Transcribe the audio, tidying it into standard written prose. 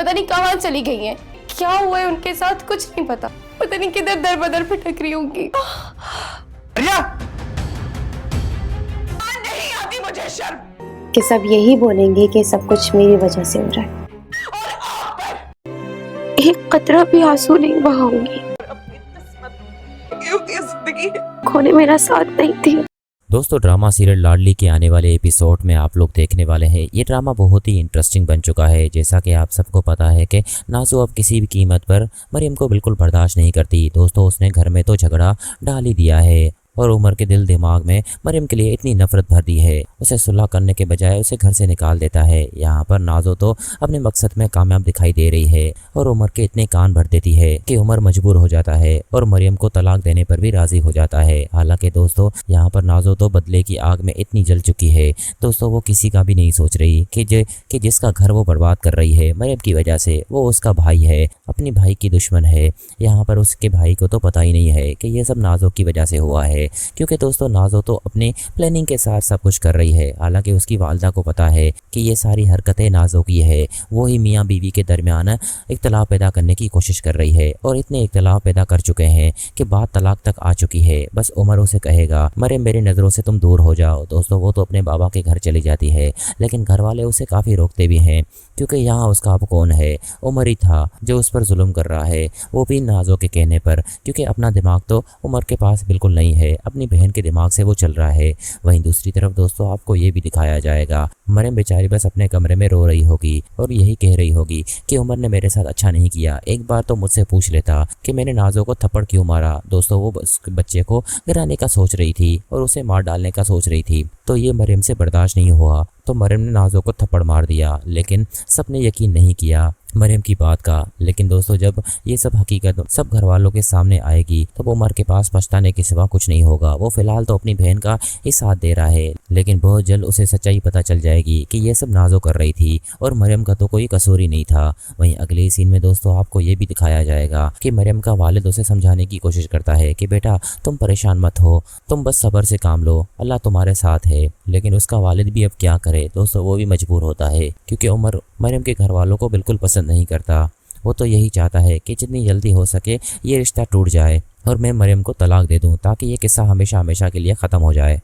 पता नहीं कहाँ चली गई हैं। क्या हुआ है उनके साथ कुछ नहीं पता नहीं किधर दर बदर भटक रही होंगी। रिया! नहीं आती मुझे शर्म कि सब यही बोलेंगे कि सब कुछ मेरी वजह से हो रहा है। और आप पर एक कतरा भी आंसू नहीं बहाऊंगी। अपनी किस्मत होती है जिंदगी। खोने मेरा साथ नहीं थी। दोस्तों ड्रामा सीरियल लाडली के आने वाले एपिसोड में आप लोग देखने वाले हैं। ये ड्रामा बहुत ही इंटरेस्टिंग बन चुका है। जैसा कि आप सबको पता है कि नाज़ो अब किसी भी कीमत पर मरियम को बिल्कुल बर्दाश्त नहीं करती। दोस्तों उसने घर में तो झगड़ा डाल ही दिया है और उमर के दिल दिमाग में मरियम के लिए इतनी नफरत भर दी है, उसे सुलह करने के बजाय उसे घर से निकाल देता है। यहाँ पर नाज़ो तो अपने मकसद में कामयाब दिखाई दे रही है और उमर के इतने कान भर देती है कि उमर मजबूर हो जाता है और मरियम को तलाक देने पर भी राजी हो जाता है। हालांकि दोस्तों यहाँ पर नाज़ो तो बदले की आग में इतनी जल चुकी है। दोस्तों वो किसी का भी नहीं सोच रही कि जिसका घर वो बर्बाद कर रही है मरियम की वजह से, वो उसका भाई है, अपनी भाई की दुश्मन है। यहाँ पर उसके भाई को तो पता ही नहीं है कि ये सब नाज़ो की वजह से हुआ है, क्योंकि दोस्तों नाज़ो तो अपनी प्लानिंग के साथ सब कुछ कर रही है। हालांकि उसकी वालदा को पता है कि ये सारी हरकतें नाज़ो की है। वो ही मियाँ बीवी के दरमियान इख्तलाफ पैदा करने की कोशिश कर रही है और इतने इख्तलाफ पैदा कर चुके हैं कि बात तलाक तक आ चुकी है। बस उमर उसे कहेगा मरियम मेरी नज़रों से तुम दूर हो जाओ। दोस्तों वो तो अपने बाबा के घर चली जाती है, लेकिन घर वाले उसे काफ़ी रोकते भी हैं, क्योंकि यहाँ उसका अब कौन है, उमर ही था जो उस पर जुल्म कर रहा है, वो भी नाज़ो के कहने पर, क्योंकि अपना दिमाग तो उमर के पास बिल्कुल नहीं है, अपनी बहन के दिमाग से वो चल रहा है। वहीं दूसरी तरफ दोस्तों आपको ये भी दिखाया जाएगा मरियम बेचारी बस अपने कमरे में रो रही होगी और यही कह रही होगी कि उमर ने मेरे साथ अच्छा नहीं किया, एक बार तो मुझसे पूछ लेता कि मैंने नाज़ो को थप्पड़ क्यों मारा। दोस्तों वो बच्चे को गिराने का सोच रही थी और उसे मार डालने का सोच रही थी, तो ये मरियम से बर्दाश्त नहीं हुआ तो मरियम ने नाज़ो को थप्पड़ मार दिया। लेकिन सबने यकीन नहीं किया मरियम की बात का। लेकिन दोस्तों जब ये सब हकीकत सब घर वालों के सामने आएगी तब उमर के पास पछताने के सिवा कुछ नहीं होगा। वो फिलहाल तो अपनी बहन का ही साथ दे रहा है, लेकिन बहुत जल्द उसे सच्चाई पता चल जाएगी कि ये सब नाज़ो कर रही थी और मरियम का तो कोई कसूर ही नहीं था। वहीं अगले सीन में दोस्तों आपको ये भी दिखाया जाएगा कि मरियम का वालिद उसे समझाने की कोशिश करता है कि बेटा तुम परेशान मत हो, तुम बस सब्र से काम लो, अल्लाह तुम्हारे साथ है। लेकिन उसका वालिद भी अब क्या करे दोस्तों, वो भी मजबूर होता है, क्योंकि उमर मरियम के घर वालों को बिल्कुल पसंद नहीं करता। वो तो यही चाहता है कि जितनी जल्दी हो सके ये रिश्ता टूट जाए और मैं मरियम को तलाक दे दूं, ताकि ये किस्सा हमेशा हमेशा के लिए ख़त्म हो जाए।